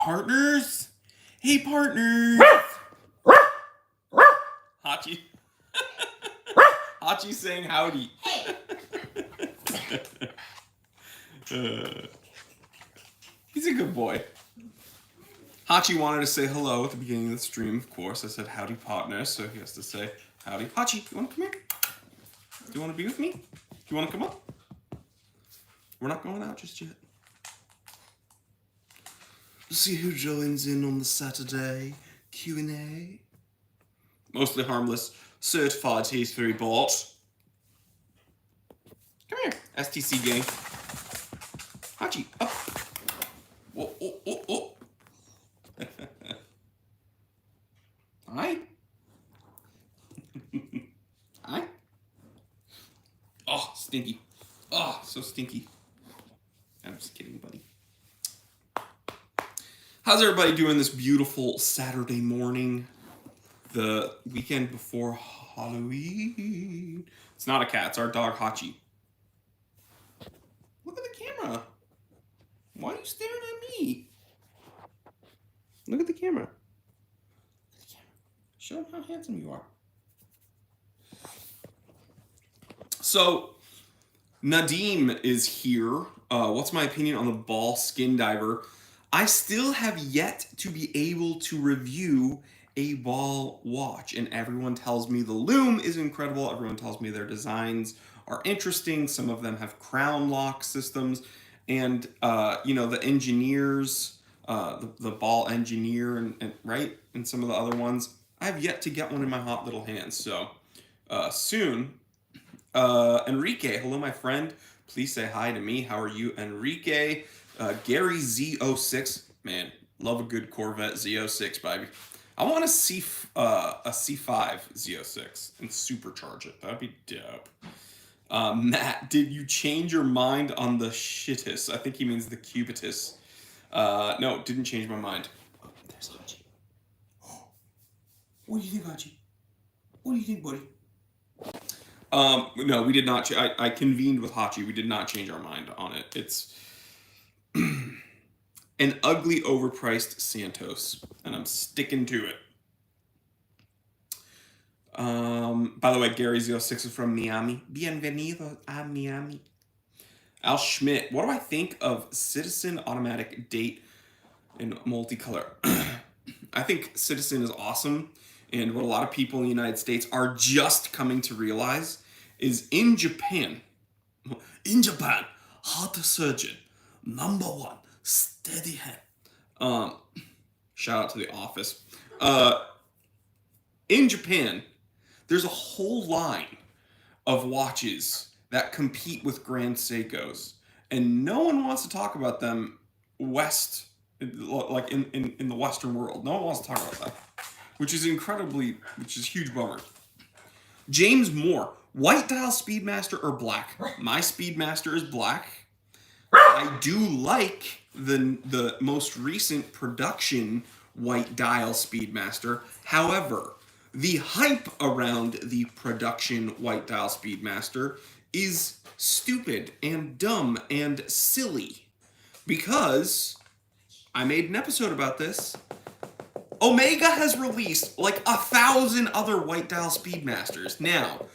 Partners? Hey, partners! Hachi. Hachi's saying howdy. He's a good boy. Hachi wanted to say hello at the beginning of the stream, of course. I said howdy, partner, so he has to say howdy. Hachi, you want to come here? Do you want to be with me? Do you want to come up? We're not going out just yet. See who joins in on the Saturday QnA. Mostly harmless, certified T3 bot. Come here, STC gang. Hachi, up. Whoa, oh, oh, oh. Hi. Hi. Oh, stinky. Oh, so stinky. I'm just kidding, buddy. How's everybody doing this beautiful Saturday morning? The weekend before Halloween. It's not a cat, it's our dog Hachi. Look at the camera. Why are you staring at me? Look at the camera. Show them how handsome you are. So, Nadim is here. What's my opinion on the Ball Skin Diver? I still have yet to be able to review a Ball watch, and everyone tells me the loom is incredible. Everyone tells me their designs are interesting. Some of them have crown lock systems, and the engineers, the Ball engineer, and right, and some of the other ones. I have yet to get one in my hot little hands. So soon. Enrique, hello, my friend. Please say hi to me. How are you, Enrique? Gary Z06, man, love a good Corvette Z06, baby. I want a C5 Z06 and supercharge it. That'd be dope. Matt, did you change your mind on the shitus? I think he means the cubitus. No, didn't change my mind. Oh, there's Hachi. What do you think, Hachi? What do you think, buddy? No, we did not. I convened with Hachi. We did not change our mind on it. It's an ugly, overpriced Santos, and I'm sticking to it. By the way, Gary06 is from Miami. Bienvenido a Miami. Al Schmidt, what do I think of Citizen automatic date in multicolor? I think Citizen is awesome, and what a lot of people in the United States are just coming to realize is in Japan, heart surgeon, #1, steady hand. Shout out to The Office. In Japan, there's a whole line of watches that compete with Grand Seikos, and no one wants to talk about them west, like in the Western world. No one wants to talk about that, which is a huge bummer. James Moore, white dial Speedmaster or black? My Speedmaster is black. I do like the most recent production white dial Speedmaster. However, the hype around the production white dial Speedmaster is stupid and dumb and silly. Because I made an episode about this. Omega has released like 1,000 other white dial Speedmasters. Now,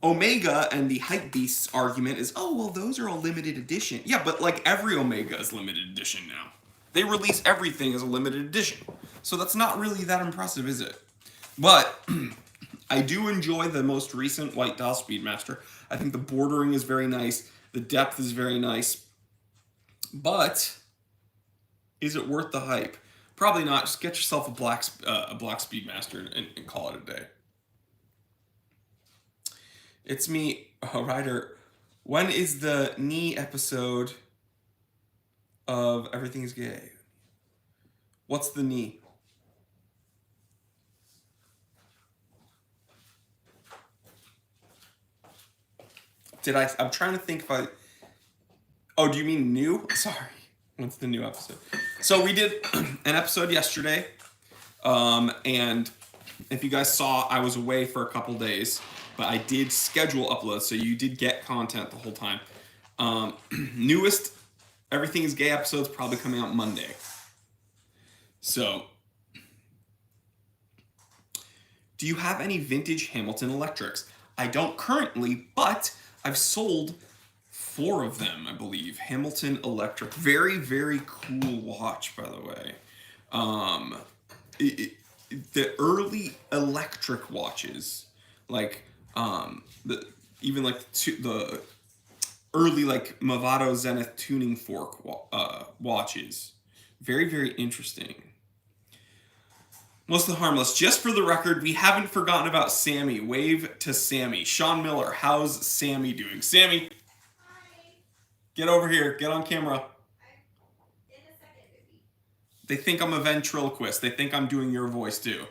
Omega and the Hypebeasts argument is, oh, well, those are a limited edition. Yeah, but like every Omega is limited edition now. They release everything as a limited edition. So that's not really that impressive, is it? But I do enjoy the most recent white dial Speedmaster. I think the bordering is very nice. The depth is very nice. But is it worth the hype? Probably not. Just get yourself a black Speedmaster and call it a day. It's me, Ryder. When is the knee episode of Everything is Gay? What's the knee? I'm trying to think if I... Oh, do you mean new? Sorry. What's the new episode? So we did an episode yesterday. And if you guys saw, I was away for a couple days. But I did schedule uploads, so you did get content the whole time. Newest Everything is Gay episode's probably coming out Monday. So, do you have any vintage Hamilton electrics? I don't currently, but I've sold 4 of them, I believe. Hamilton electric. Very, very cool watch, by the way. Um, the early electric watches, like the even like the early like Movado Zenith tuning fork watches. Very, very interesting. Mostly harmless. Just for the record, we haven't forgotten about Sammy. Wave to Sammy. Sean Miller, how's Sammy doing? Sammy, Hi. get over here. Get on camera. In a second, baby. They think I'm a ventriloquist. They think I'm doing your voice too.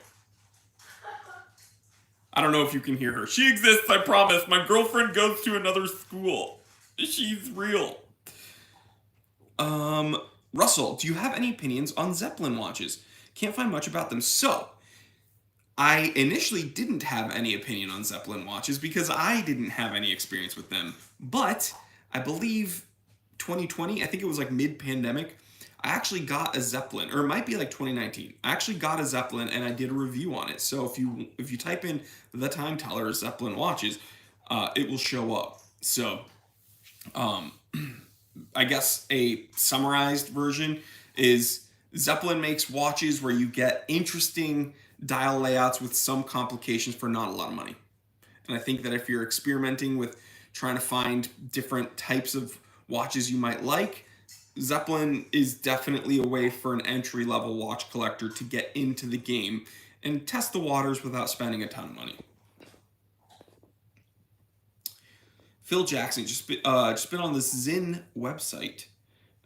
I don't know if you can hear her. She exists, I promise. My girlfriend goes to another school. She's real. Russell, do you have any opinions on Zeppelin watches? Can't find much about them. So, I initially didn't have any opinion on Zeppelin watches because I didn't have any experience with them. But I believe 2020, I think it was like mid-pandemic, I actually got a Zeppelin, or it might be like 2019. I actually got a Zeppelin and I did a review on it. So if you type in the time teller Zeppelin watches, it will show up. So I guess a summarized version is Zeppelin makes watches where you get interesting dial layouts with some complications for not a lot of money. And I think that if you're experimenting with trying to find different types of watches you might like, Zeppelin is definitely a way for an entry level watch collector to get into the game and test the waters without spending a ton of money. Phil Jackson just been on this Zinn website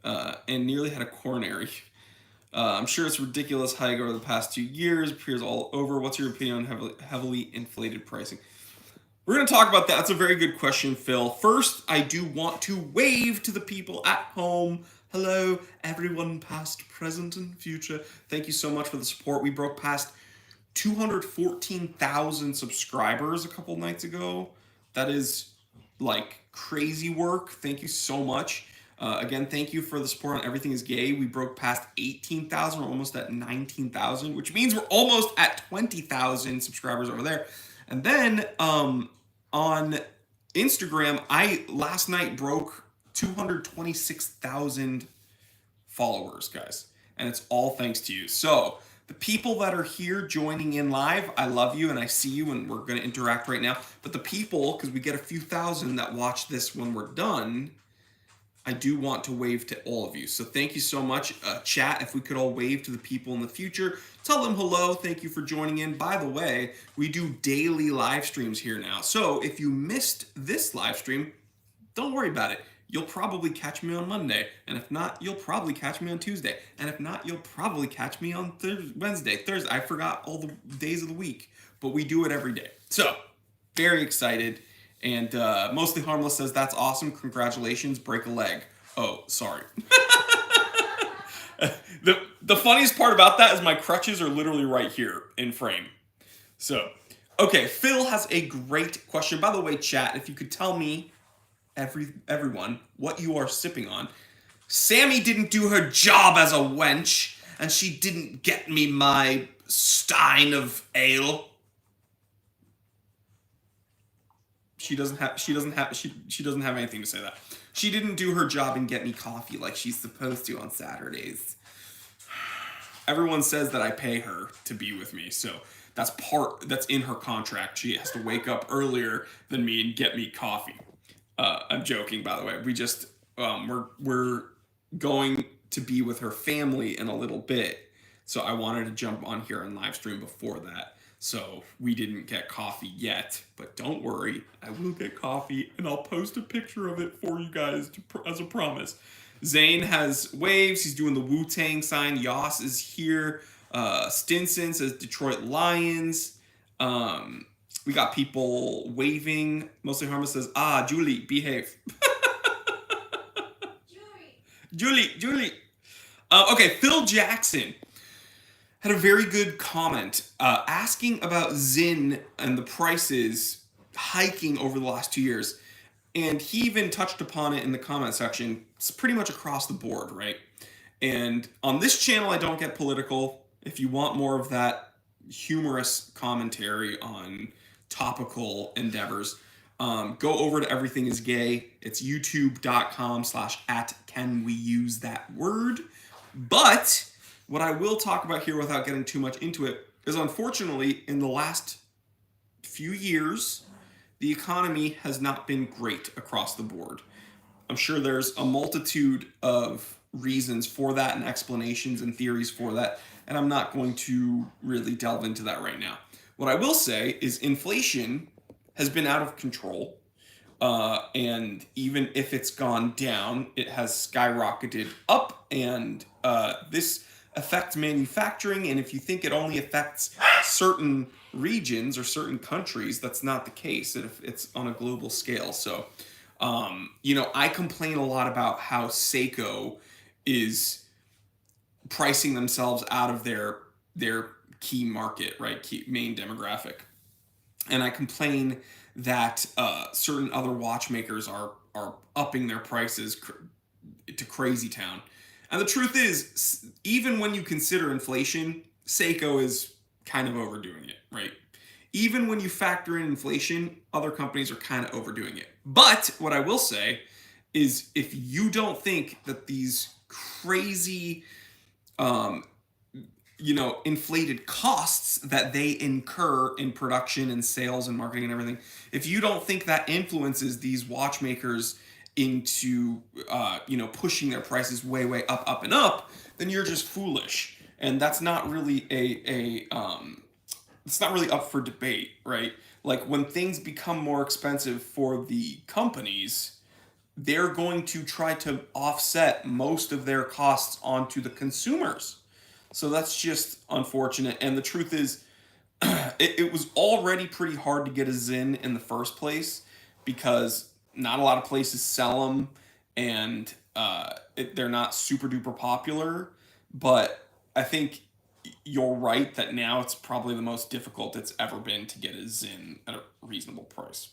and nearly had a coronary. I'm sure it's ridiculous hike over the past 2 years. Appears all over. What's your opinion on heavily inflated pricing? We're going to talk about that. That's a very good question, Phil. First, I do want to wave to the people at home. Hello, everyone, past, present, and future. Thank you so much for the support. We broke past 214,000 subscribers a couple nights ago. That is like crazy work. Thank you so much. Again, thank you for the support on Everything is Gay. We broke past 18,000. We're almost at 19,000, which means we're almost at 20,000 subscribers over there. And then on Instagram, I last night broke 226,000 followers, guys. And it's all thanks to you. So the people that are here joining in live, I love you and I see you and we're going to interact right now. But the people, because we get a few thousand that watch this when we're done, I do want to wave to all of you. So thank you so much. Chat, if we could all wave to the people in the future. Tell them hello. Thank you for joining in. By the way, we do daily live streams here now. So if you missed this live stream, don't worry about it. You'll probably catch me on Monday. And if not, you'll probably catch me on Tuesday. And if not, you'll probably catch me on Wednesday, Thursday. I forgot all the days of the week. But we do it every day. So, very excited. And Mostly Harmless says, that's awesome. Congratulations. Break a leg. Oh, sorry. The funniest part about that is my crutches are literally right here in frame. So, okay, Phil has a great question. By the way, chat, if you could tell me, everyone, what you are sipping on. Sammy didn't do her job as a wench, and she didn't get me my stein of ale. She doesn't have anything to say that. She didn't do her job and get me coffee like she's supposed to on Saturdays. Everyone says that I pay her to be with me, so that's in her contract. She has to wake up earlier than me and get me coffee. I'm joking, by the way. We just we're going to be with her family in a little bit, so I wanted to jump on here and live stream before that. So we didn't get coffee yet, but don't worry, I will get coffee and I'll post a picture of it for you guys as a promise. Zane has waves. He's doing the Wu-Tang sign. Yas is here. Stinson says Detroit Lions. We got people waving. Mostly Harmless says, Julie, behave. Julie. Okay, Phil Jackson had a very good comment asking about Zinn and the prices hiking over the last 2 years. And he even touched upon it in the comment section. It's pretty much across the board, right? And on this channel, I don't get political. If you want more of that humorous commentary on topical endeavors, go over to Everything is Gay. It's youtube.com/@canweusethатword. But what I will talk about here without getting too much into it is, unfortunately, in the last few years, the economy has not been great across the board. I'm sure there's a multitude of reasons for that and explanations and theories for that, and I'm not going to really delve into that right now. What I will say is inflation has been out of control, and even if it's gone down, it has skyrocketed up, and this affects manufacturing. And if you think it only affects certain regions or certain countries, that's not the case. It's on a global scale. So, I complain a lot about how Seiko is pricing themselves out of their key market, right? Key main demographic. And I complain that certain other watchmakers are upping their prices to crazy town. And the truth is, even when you consider inflation, Seiko is kind of overdoing it, right? Even when you factor in inflation, other companies are kind of overdoing it. But what I will say is, if you don't think that these crazy inflated costs that they incur in production and sales and marketing and everything, if you don't think that influences these watchmakers into pushing their prices way, way up, up and up, then you're just foolish. And that's not really it's not really up for debate, right? Like, when things become more expensive for the companies, they're going to try to offset most of their costs onto the consumers. So that's just unfortunate. And the truth is, it was already pretty hard to get a Zin in the first place, because not a lot of places sell them, and they're not super duper popular. But I think you're right that now it's probably the most difficult it's ever been to get a Zin at a reasonable price.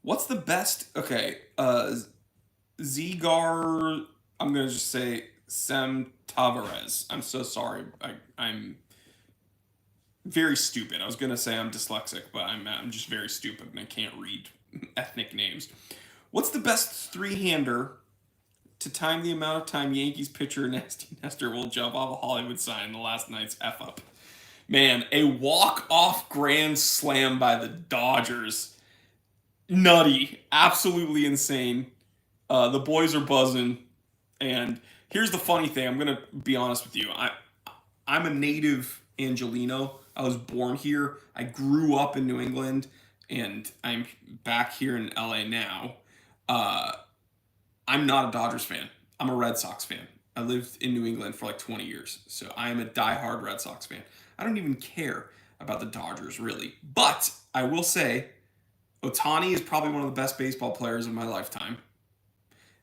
What's the best? Okay, Zigar. I'm gonna just say Sem Tavares. I'm so sorry. I'm very stupid. I was gonna say I'm dyslexic, but I'm just very stupid and I can't read ethnic names. What's the best three-hander to time the amount of time Yankees pitcher Nasty Nestor will jump off a Hollywood sign in the last night's F up? Man, a walk-off grand slam by the Dodgers. Nutty. Absolutely insane. The boys are buzzing. And here's the funny thing. I'm going to be honest with you. I'm a native Angelino. I was born here. I grew up in New England, and I'm back here in LA now. I'm not a Dodgers fan. I'm a Red Sox fan. I lived in New England for like 20 years, so I am a diehard Red Sox fan. I don't even care about the Dodgers, really. But I will say, Ohtani is probably one of the best baseball players of my lifetime.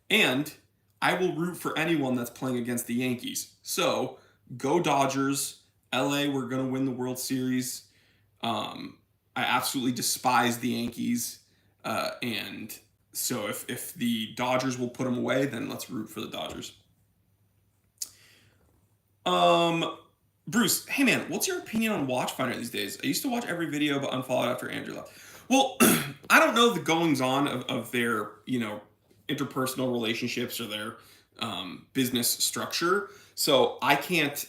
And I will root for anyone that's playing against the Yankees. So, go Dodgers. LA, we're going to win the World Series. I absolutely despise the Yankees. And so if the Dodgers will put them away, then let's root for the Dodgers. Bruce, hey man, what's your opinion on Watchfinder these days? I used to watch every video but unfollowed after Andrew left. Well, I don't know the goings on of their, interpersonal relationships or their business structure. So I can't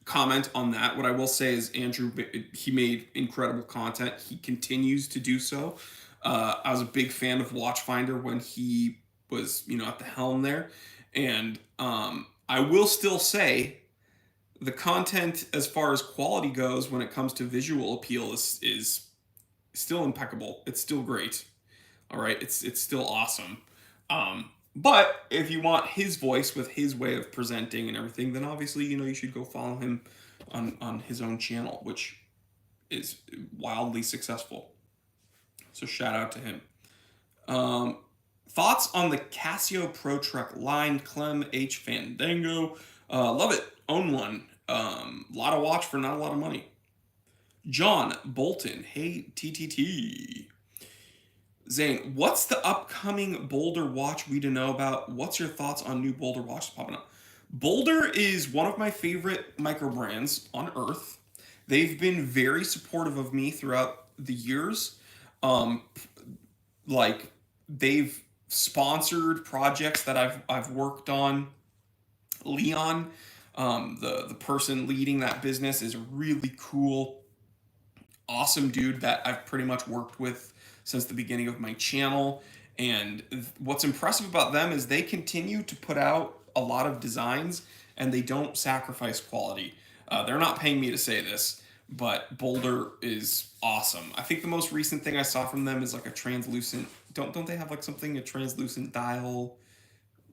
comment on that. What I will say is Andrew, he made incredible content. He continues to do so. I was a big fan of Watchfinder when he was, at the helm there. And I will still say the content as far as quality goes when it comes to visual appeal is still impeccable. It's still great. All right. It's still awesome. But if you want his voice with his way of presenting and everything, then obviously, you should go follow him on his own channel, which is wildly successful. So shout out to him. Thoughts on the Casio Pro Truck line, Clem H. Fandango? Love it. Own one. lot of watch for not a lot of money. John Bolton, hey TTT. Zane, what's the upcoming Boulder watch we don't know about? What's your thoughts on new Boulder watches popping up? Boulder is one of my favorite microbrands on earth. They've been very supportive of me throughout the years. Um, like they've sponsored projects that I've worked on. Leon, the person leading that business, is a really cool, awesome dude that I've pretty much worked with since the beginning of my channel. And what's impressive about them is they continue to put out a lot of designs and they don't sacrifice quality. They're not paying me to say this, but Boulder is awesome. I think the most recent thing I saw from them is like a translucent. Don't they have like something, a translucent dial,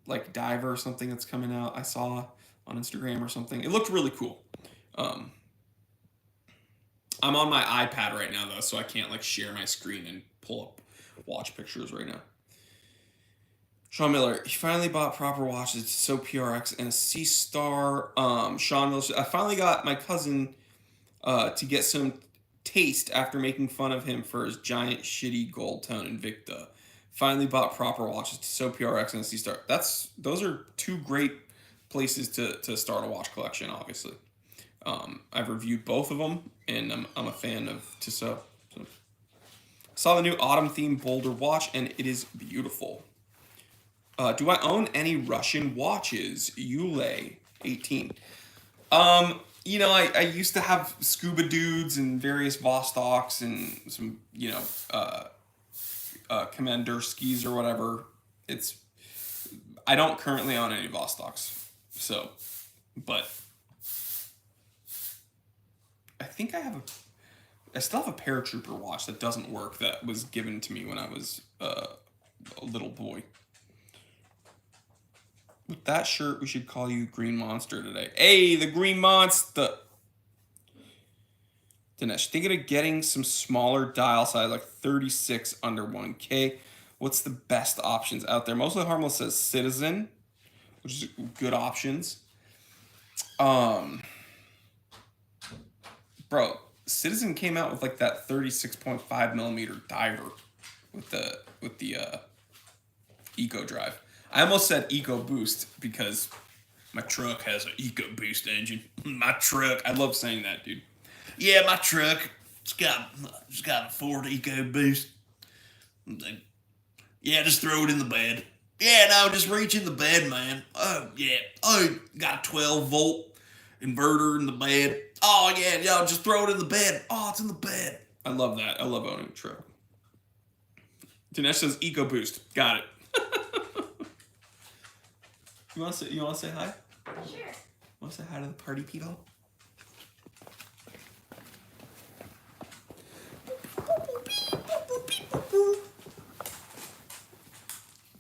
like diver or something that's coming out? I saw on Instagram or something. It looked really cool. I'm on my iPad right now though, so I can't like share my screen and pull up watch pictures right now. Sean Miller, he finally bought proper watches, so PRX and a C Star. Sean Miller, I finally got my cousin to get some taste after making fun of him for his giant shitty gold tone Invicta. Finally bought proper watches, so PRX and a C Star. Those are two great places to start a watch collection, obviously. I've reviewed both of them, and I'm a fan of Tissot. So. Saw the new autumn themed Boulder watch, and it is beautiful. Do I own any Russian watches? Yule 18. You know, I used to have scuba dudes and various Vostoks and some, you know, Commanderskis or whatever. I don't currently own any Vostoks, so, but I think I still have a paratrooper watch that doesn't work that was given to me when I was a little boy. With that shirt, we should call you Green Monster today. Hey, the Green Monster! Dinesh, thinking of getting some smaller dial size, like 36 under 1K. What's the best options out there? Mostly Harmless says Citizen, which is good options. Bro, Citizen came out with like that 36.5 millimeter diver with the Eco Drive. I almost said Eco Boost because my truck has an Eco Boost engine. My truck, I love saying that, dude. Yeah, my truck, it's got a Ford Eco Boost. Yeah, just throw it in the bed. Yeah, no, just reach in the bed, man. Oh yeah, got a 12-volt inverter in the bed. Oh yeah, yo, just throw it in the bed. Oh, it's in the bed. I love that. I love owning a truck. Dinesh says Eco Boost. Got it. You want to say hi? Sure. Want to say hi to the party people?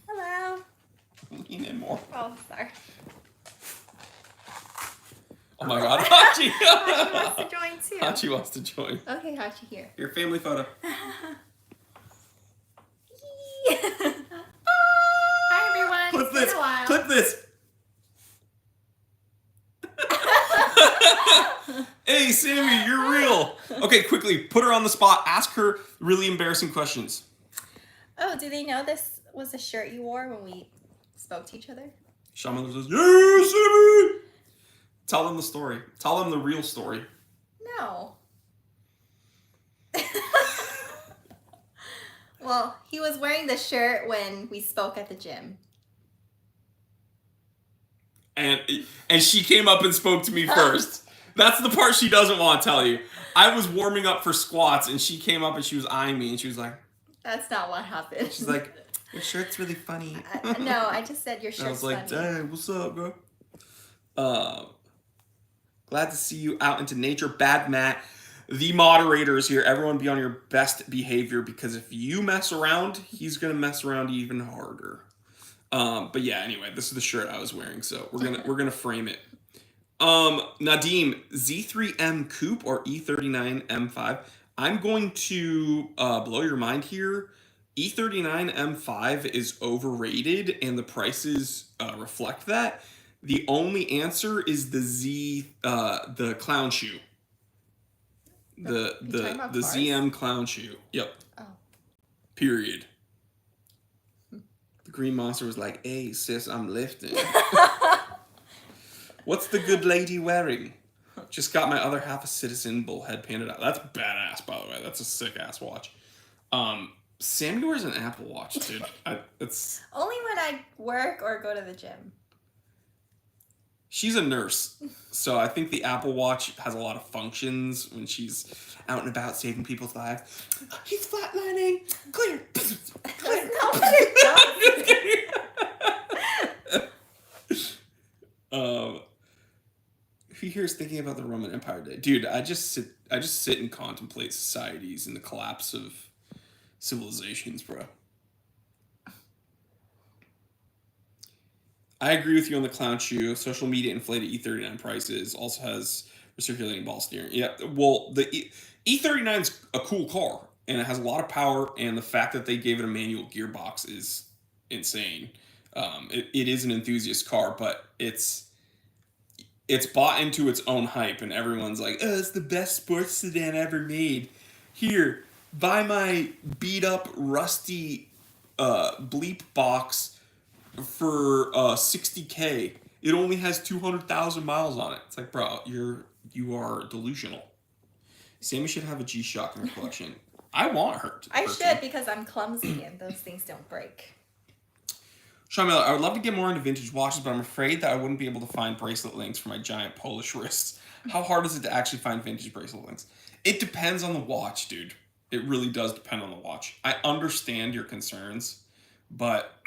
Hello. Lean in more. Oh, sorry. Oh my God, Hachi! Hachi wants to join too. Hachi wants to join. Okay, Hachi, here. Your family photo. Hi everyone. Clip It's been this. a while. Clip this. Hey, Sammy, you're real. Okay, quickly, put her on the spot. Ask her really embarrassing questions. Oh, do they know this was a shirt you wore when we spoke to each other? Sean Miller says, "Yeah, Sammy." Tell them the story. Tell them the real story. No. Well, he was wearing the shirt when we spoke at the gym. And she came up and spoke to me first. That's the part she doesn't want to tell you. I was warming up for squats, and she came up and she was eyeing me, and she was like... That's not what happened. She's like, your shirt's really funny. No, I just said your shirt's funny. I was like, dang, what's up, bro? Glad to see you out into nature. Bad Matt, the moderator is here. Everyone be on your best behavior, because if you mess around, he's going to mess around even harder. But yeah, anyway, this is the shirt I was wearing, so we're gonna frame it. Nadim, Z3M Coupe or E39 M5. I'm going to blow your mind here. E39 M5 is overrated, and the prices reflect that. The only answer is the clown shoe. The ZM clown shoe. Yep. Oh. Period. The green monster was like, "Hey sis, I'm lifting." What's the good lady wearing? Just got my other half a Citizen bullhead painted out. That's badass, by the way. That's a sick ass watch. Sammy wears an Apple Watch, dude. It's only when I work or go to the gym. She's a nurse, so I think the Apple Watch has a lot of functions when she's out and about saving people's lives. He's flatlining. Clear. Clear. Not what it does. Who here is thinking about the Roman Empire Day? Dude, I just sit and contemplate societies and the collapse of civilizations, bro. I agree with you on the clown shoe. Social media inflated E39 prices. Also has recirculating ball steering. Yeah, well, the E39 is a cool car, and it has a lot of power, and the fact that they gave it a manual gearbox is insane. It is an enthusiast car, but it's bought into its own hype, and everyone's like, "Oh, it's the best sports sedan ever made. Here, buy my beat-up, rusty bleep box for $60K. It only has 200,000 miles on it." It's like, bro, you are delusional. Sammy should have a G-Shock in her collection. I want her to. I should, because I'm clumsy and those things don't break. Sean Miller, I would love to get more into vintage watches, but I'm afraid that I wouldn't be able to find bracelet links for my giant Polish wrists. How hard is it to actually find vintage bracelet links? It depends on the watch, dude. It really does depend on the watch. I understand your concerns, but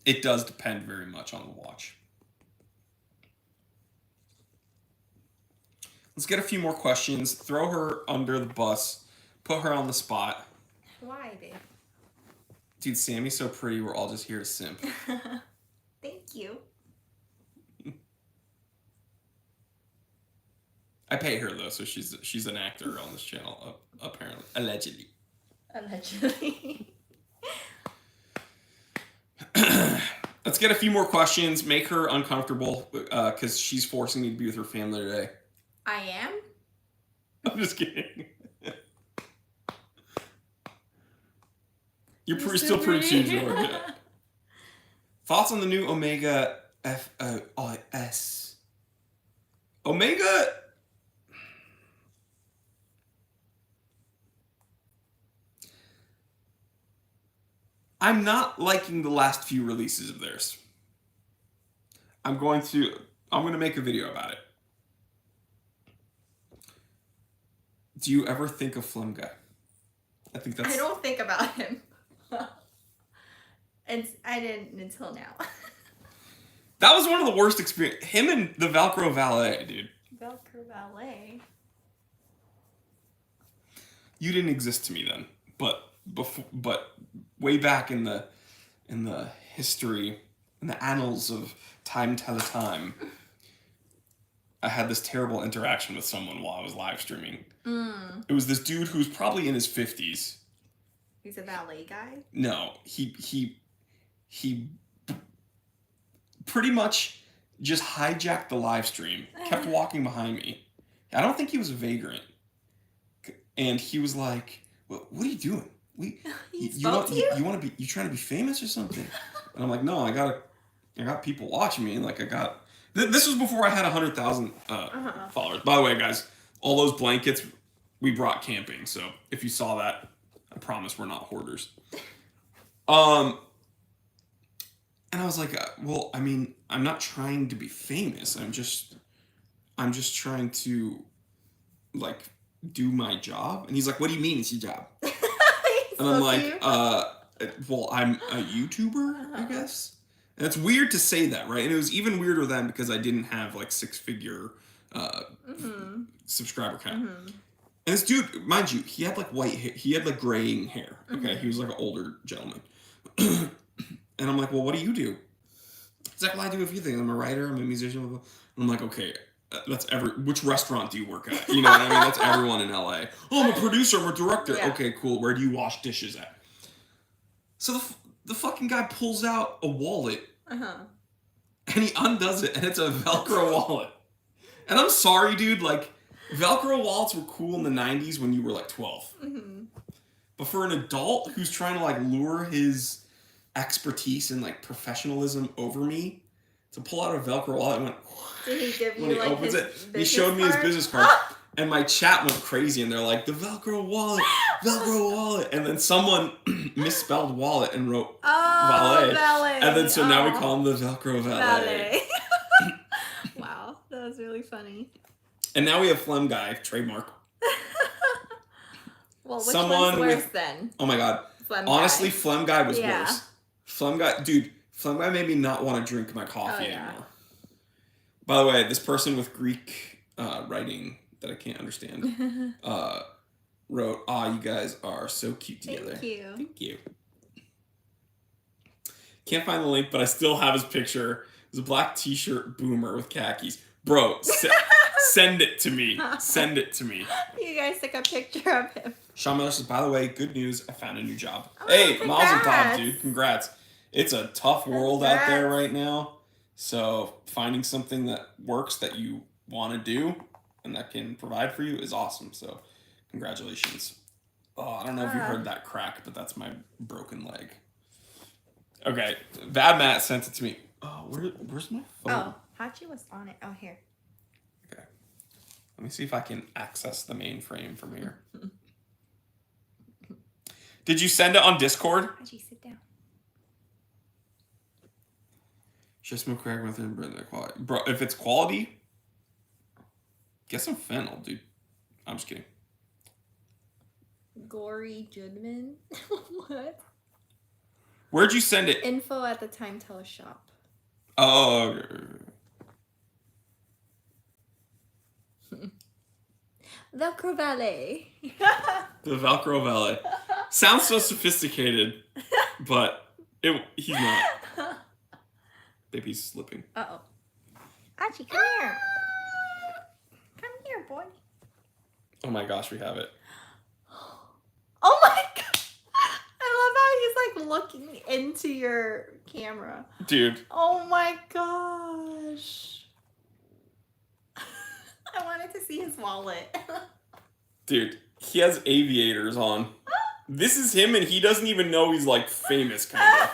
it does depend very much on the watch. Let's get a few more questions. Throw her under the bus. Put her on the spot. Why, babe? Dude, Sammy's so pretty. We're all just here to simp. Thank you. I pay her though, so she's an actor on this channel, apparently, allegedly. Allegedly. Let's get a few more questions. Make her uncomfortable, because she's forcing me to be with her family today. I am? I'm just kidding. You're still pretty cheap, Georgia. Thoughts on the new Omega FOS? Omega. I'm not liking the last few releases of theirs. I'm going to make a video about it. Do you ever think of Flim Guy? I don't think about him. And I didn't until now. That was one of the worst experiences. Him and the Velcro Valet, dude. Velcro Valet? You didn't exist to me then, but way back in the history, in the annals of time teletime, I had this terrible interaction with someone while I was live streaming. It was this dude who's probably in his 50s. He's a valet guy? No, he pretty much just hijacked the live stream, kept walking behind me. I don't think he was a vagrant. And he was like, "What are you doing? You trying to be famous or something?" And I'm like, "No, I got people watching me, and like this was before I had 100,000 followers. By the way, guys, all those blankets we brought camping, so if you saw that, I promise we're not hoarders." And I was like, well, I mean, I'm not trying to be famous. I'm just trying to, like, do my job. And he's like, "What do you mean it's your job?" And I'm like, well, I'm a YouTuber, I guess. And it's weird to say that, right? And it was even weirder then because I didn't have, like, 6-figure subscriber count. And this dude, mind you, he had, like, white hair. He had, like, graying hair. Okay? He was, like, an older gentleman. And I'm like, "Well, what do you do?" He's like, "Well, I do a few things. I'm a writer. I'm a musician." And I'm like, "Okay, which restaurant do you work at?" You know what I mean? That's everyone in LA. "Oh, I'm a producer. I'm a director." Yeah. "Okay, cool. Where do you wash dishes at?" So the fucking guy pulls out a wallet. And he undoes it, and it's a Velcro wallet. And I'm sorry, dude, like, Velcro wallets were cool in the 90s when you were, like, 12. Mm-hmm. But for an adult who's trying to, like, lure his expertise and, like, professionalism over me, to pull out a Velcro wallet and went... Did he give you, when he like, opens his it, business he showed me his card? business card. And my chat went crazy, and they're like, the Velcro wallet, Velcro wallet. And then someone misspelled wallet and wrote valet. Valet. And then so now we call him the Velcro Valet. Wow, that was really funny. And now we have Phlegm Guy, trademark. Well, which Someone one's worse with- then? Oh my god. Phlegm Honestly, Guy. Phlegm Guy was Yeah. worse. Phlegm Guy, dude, Phlegm Guy made me not want to drink my coffee Oh, yeah. anymore. By the way, this person with Greek writing that I can't understand wrote, you guys are so cute together. Thank you. Thank you. Can't find the link, but I still have his picture. It's a black t-shirt boomer with khakis. Bro, send it to me. Send it to me. You guys took a picture of him. Sean Miller says, by the way, good news, I found a new job. Oh, Hey, Mazel tov, congrats. dude. Congrats. It's a tough world out there right now. So finding something that works that you want to do and that can provide for you is awesome. So congratulations. Oh, I don't know if you heard that crack, but that's my broken leg. Okay, Bad Matt sent it to me. Oh, where's my phone? Oh, Hachi was on it. Oh, here. Okay. Let me see if I can access the mainframe from here. Did you send it on Discord? Hachi, sit down. Just smoke crack with it, bring the quality. Bro, if it's quality, get some fennel, dude. I'm just kidding. Gory Judman. What? Where'd you send it? Info at the Time Teller shop. Oh, Velcro Valet. the Velcro Valet. Sounds so sophisticated, but he's not. Baby's slipping. Uh-oh. Hachi, come here. Come here, boy. Oh my gosh, we have it. Oh my god. I love how he's like looking into your camera. Dude. Oh my gosh. I wanted to see his wallet. Dude, he has aviators on. This is him and he doesn't even know he's like famous, kind of.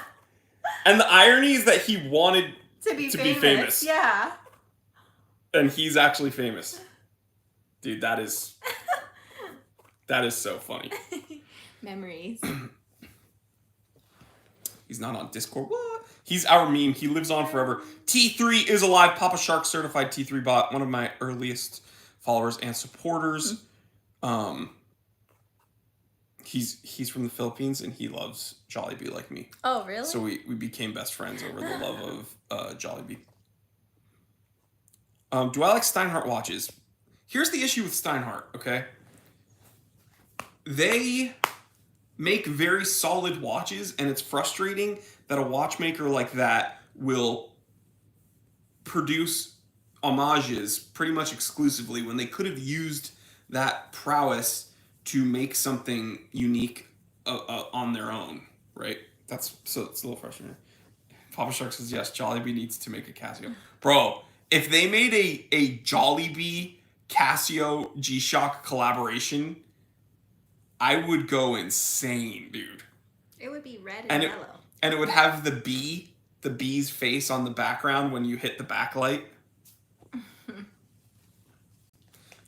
And the irony is that he wanted to be be famous. famous. Yeah. And he's actually famous. Dude, that is so funny. Memories. He's not on Discord. What? He's our meme. He lives on forever. T3 is alive. Papa Shark certified T3 bot. One of my earliest followers and supporters. He's from the Philippines and he loves Jollibee like me. Oh, really? So we became best friends over the love of Jollibee. Do I like Steinhardt watches? Here's the issue with Steinhardt, okay? They make very solid watches, and it's frustrating that a watchmaker like that will produce homages pretty much exclusively when they could have used that prowess to make something unique on their own, right? So it's a little frustrating. Papa Shark says, yes, Jollibee needs to make a Casio. Bro, if they made a Jollibee Casio G-Shock collaboration, I would go insane, dude. It would be red and yellow. And it would have the bee's face on the background when you hit the backlight.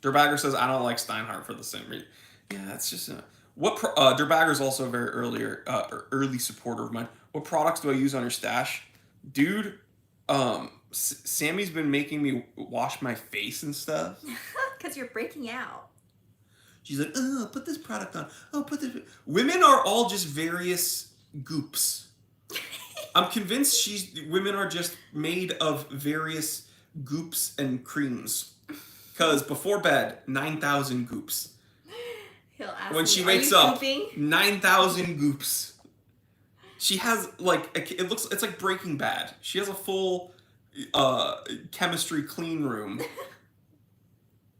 Durbagger says, I don't like Steinhardt for the same reason. Yeah, that's just... Durbagger's also a very early supporter of mine. What products do I use on your stash? Dude, Sammy's been making me wash my face and stuff. Because you're breaking out. She's like, oh, put this product on. Oh, put this... Women are all just various goops. I'm convinced women are just made of various goops and creams. Because before bed, 9,000 goops. He'll ask when me, she "Are wakes you up, pooping?" 9,000 goops. She has it's like Breaking Bad. She has a full chemistry clean room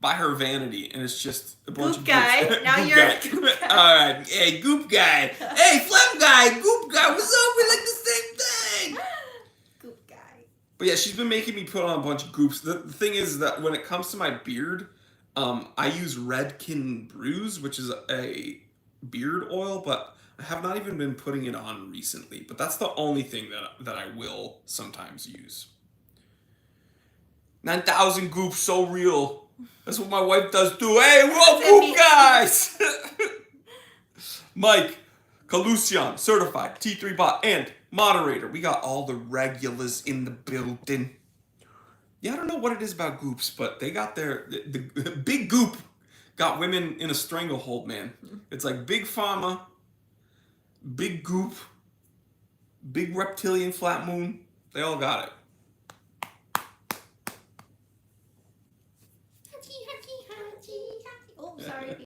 by her vanity, and it's just a bunch Goop of guy. goops. Now Goop you're guy. a goop guy. All right, hey, goop guy. Hey, phlegm guy, goop guy. What's up? We like the same thing. Goop guy. But yeah, she's been making me put on a bunch of goops. The thing is that when it comes to my beard, I use Redken Brews, which is a beard oil, but I have not even been putting it on recently. But that's the only thing that I will sometimes use. 9,000 goops, so real. That's what my wife does too. Hey, we're all goop guys! Mike, Calusion, certified, T3 bot, and moderator. We got all the regulars in the building. Yeah, I don't know what it is about goops, but they got the big goop got women in a stranglehold, man. It's like big pharma, big goop, big reptilian flat moon. They all got it. Oh, sorry.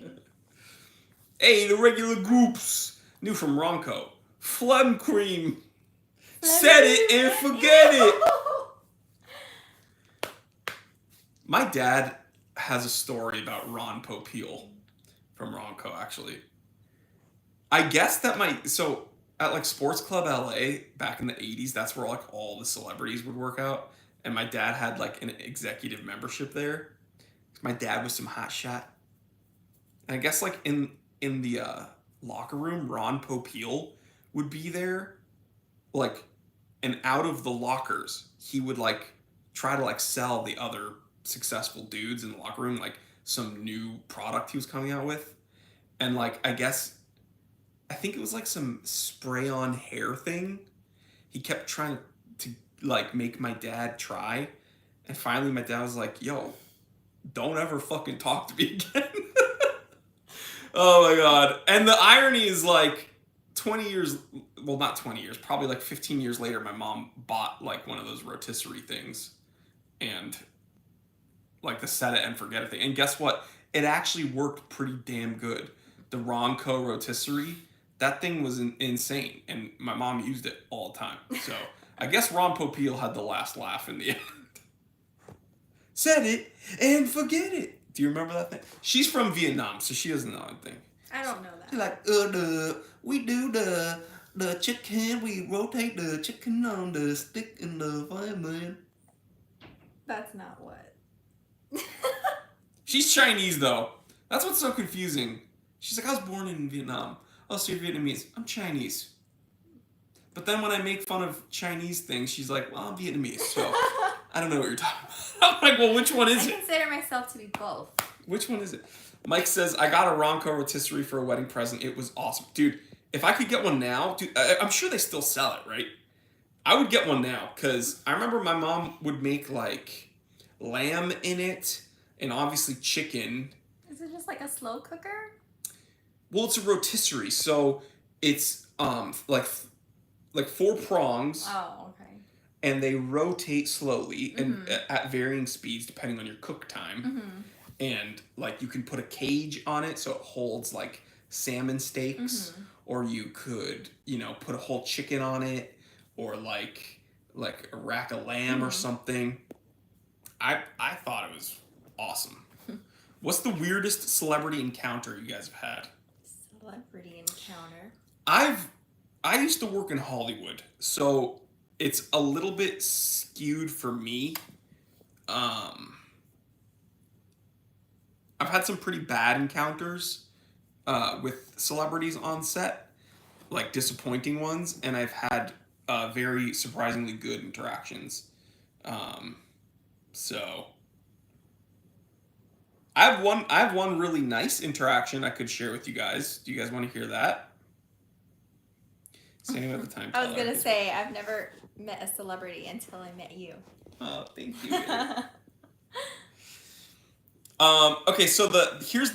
Hey, the regular groups. New from Ronco. Phlegm cream. Set it and forget it. My dad has a story about Ron Popeil from Ronco, actually. I guess that so at like Sports Club LA back in the 80s, that's where like all the celebrities would work out. And my dad had like an executive membership there. My dad was some hot shot. And I guess like in the locker room, Ron Popeil would be there, like, and out of the lockers, he would like try to like sell the other successful dudes in the locker room like some new product he was coming out with, and like I think it was like some spray on hair thing. He kept trying to like make my dad try, and finally my dad was like, "Yo, don't ever fucking talk to me again." Oh my god. And the irony is like 20 years, well, not 20 years, probably like 15 years later, my mom bought like one of those rotisserie things and like the set it and forget it thing. And guess what? It actually worked pretty damn good. The Ronco rotisserie, that thing was insane. And my mom used it all the time. So I guess Ron Popeil had the last laugh in the end. Set it and forget it. Do you remember that thing? She's from Vietnam, so she doesn't know anything. I don't know that. She's like, we do the chicken, we rotate the chicken on the stick in the fire, man. That's not what. She's Chinese, though. That's what's so confusing. She's like, I was born in Vietnam. Oh, so you're Vietnamese. I'm Chinese. But then when I make fun of Chinese things, she's like, well, I'm Vietnamese, so I don't know what you're talking about. I'm like, well, which one is it? I consider myself to be both. Which one is it? Mike says, I got a Ronco rotisserie for a wedding present. It was awesome. Dude, if I could get one now, dude, I'm sure they still sell it, right? I would get one now, because I remember my mom would make, like, lamb in it, and obviously chicken. Is it just like a slow cooker? Well, it's a rotisserie, so it's, like 4 prongs. Oh, okay. And they rotate slowly and at varying speeds depending on your cook time. Mm-hmm. And like you can put a cage on it so it holds like salmon steaks, or you could, put a whole chicken on it, or like a rack of lamb or something. I thought it was awesome. What's the weirdest celebrity encounter you guys have had? Celebrity encounter. I used to work in Hollywood, so it's a little bit skewed for me. I've had some pretty bad encounters with celebrities on set, like disappointing ones, and I've had very surprisingly good interactions. So I have one really nice interaction I could share with you guys. Do you guys want to hear that? Standing at the time. I was gonna say I've never met a celebrity until I met you. Oh, thank you. Okay, so here's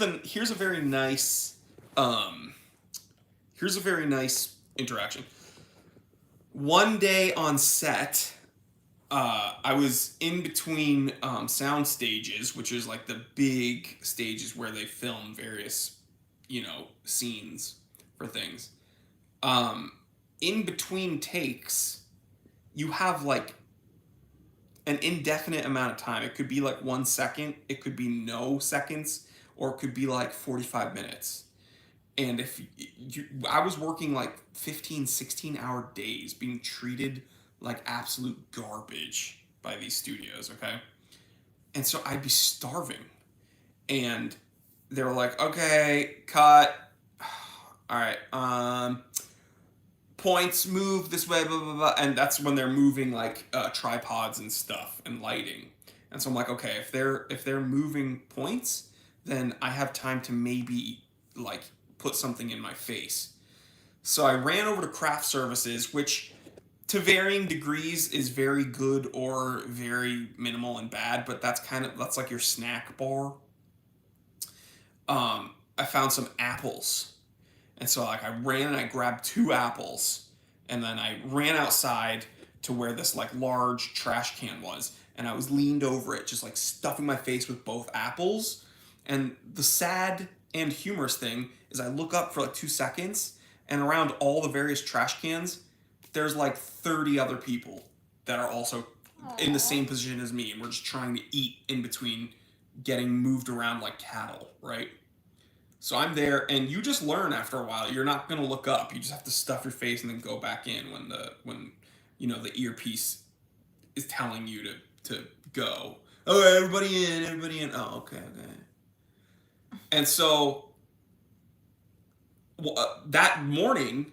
a very nice interaction. One day on set, I was in between sound stages, which is like the big stages where they film various, scenes for things. In between takes, you have like an indefinite amount of time. It could be like 1 second, it could be no seconds, or it could be like 45 minutes. And I was working like 15, 16 hour days being treated like absolute garbage by these studios, okay? And so I'd be starving. And they were like, okay, cut. All right, points, move this way, blah, blah, blah. And that's when they're moving like tripods and stuff and lighting. And so I'm like, okay, if they're moving points, then I have time to maybe like put something in my face. So I ran over to craft services, which to varying degrees is very good or very minimal and bad, but that's like your snack bar. I found some apples. And so like I ran and I grabbed 2 apples, and then I ran outside to where this like large trash can was, and I was leaned over it, just like stuffing my face with both apples. And the sad and humorous thing is I look up for like 2 seconds, and around all the various trash cans, there's like 30 other people that are also in the same position as me, and we're just trying to eat in between getting moved around like cattle, right? So I'm there, and you just learn after a while. You're not gonna look up. You just have to stuff your face and then go back in when the earpiece is telling you to go. Oh, everybody in, everybody in. Oh, okay. And so that morning,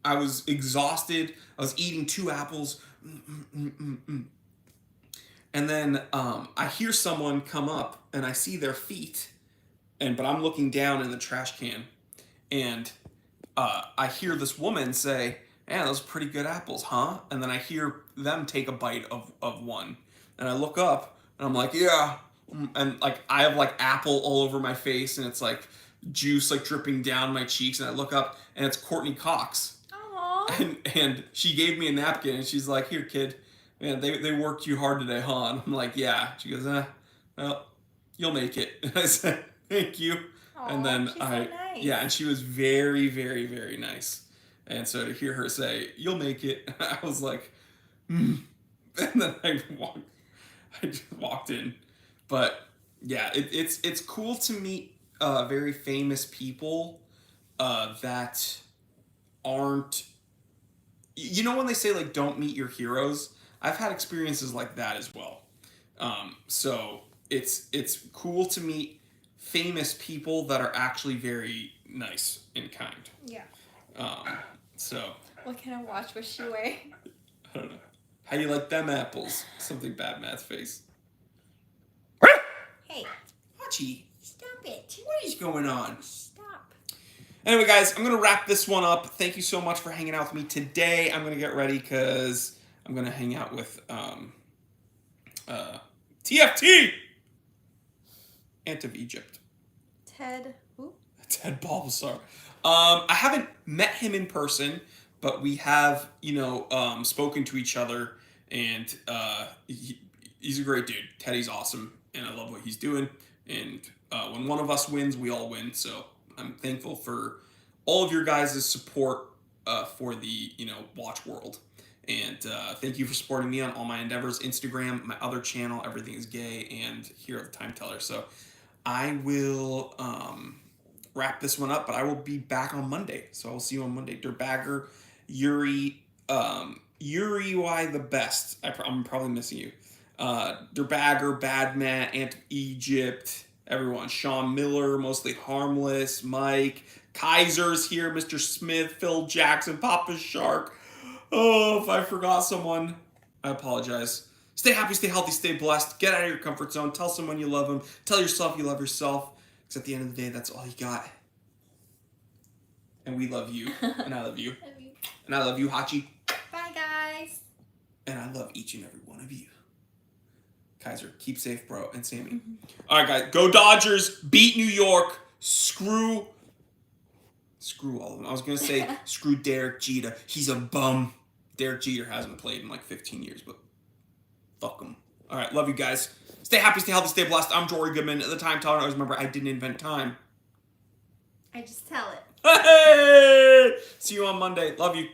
I was exhausted. I was eating 2 apples, and then I hear someone come up, and I see their feet. But I'm looking down in the trash can, and I hear this woman say, "Man, those are pretty good apples, huh?" And then I hear them take a bite of one, and I look up, and I'm like, "Yeah," and like I have like apple all over my face, and it's like juice like dripping down my cheeks, and I look up, and it's Courtney Cox, and she gave me a napkin, and she's like, "Here, kid, man, they worked you hard today, huh?" And I'm like, "Yeah." She goes, "Well, you'll make it." And I said, "Thank you." Aww, and then she's so nice. Yeah, and she was very, very, very nice. And so to hear her say, "You'll make it," I was like, And then I just walked in. But yeah, it's cool to meet very famous people that aren't. You know when they say like don't meet your heroes? I've had experiences like that as well. So it's cool to meet famous people that are actually very nice and kind. Yeah. So. What kind of watch was she wearing? I don't know. How you like them apples? Something bad, Matt's face. Hey. Hachi, Stop it. what is going on? Stop. Anyway, guys, I'm going to wrap this one up. Thank you so much for hanging out with me today. I'm going to get ready because I'm going to hang out with TFT! Ant of Egypt. Ted. Who? Ted Bulbasaur. I haven't met him in person, but we have, spoken to each other, and he's a great dude. Teddy's awesome, and I love what he's doing. And when one of us wins, we all win. So I'm thankful for all of your guys' support for the, watch world. And thank you for supporting me on all my endeavors. Instagram, my other channel, Everything is Gay, and here at the Time Teller. So I will wrap this one up, but I will be back on Monday. So I will see you on Monday. Durbagger, Yuri, Y the best. I'm probably missing you. Durbagger, Bad Matt, Ant of Egypt, everyone. Sean Miller, Mostly Harmless, Mike, Kaiser's here, Mr. Smith, Phil Jackson, Papa Shark. Oh, if I forgot someone, I apologize. Stay happy, stay healthy, stay blessed. Get out of your comfort zone. Tell someone you love them. Tell yourself you love yourself. Because at the end of the day, that's all you got. And we love you. And I love you. Love you. And I love you, Hachi. Bye, guys. And I love each and every one of you. Kaiser, keep safe, bro. And Sammy. All right, guys. Go Dodgers. Beat New York. Screw all of them. I was going to say screw Derek Jeter. He's a bum. Derek Jeter hasn't played in like 15 years, but fuck him. All right, love you guys. Stay happy, stay healthy, stay blessed. I'm Jory Goodman. At the Time Teller, always remember, I didn't invent time. I just tell it. Hey! See you on Monday. Love you.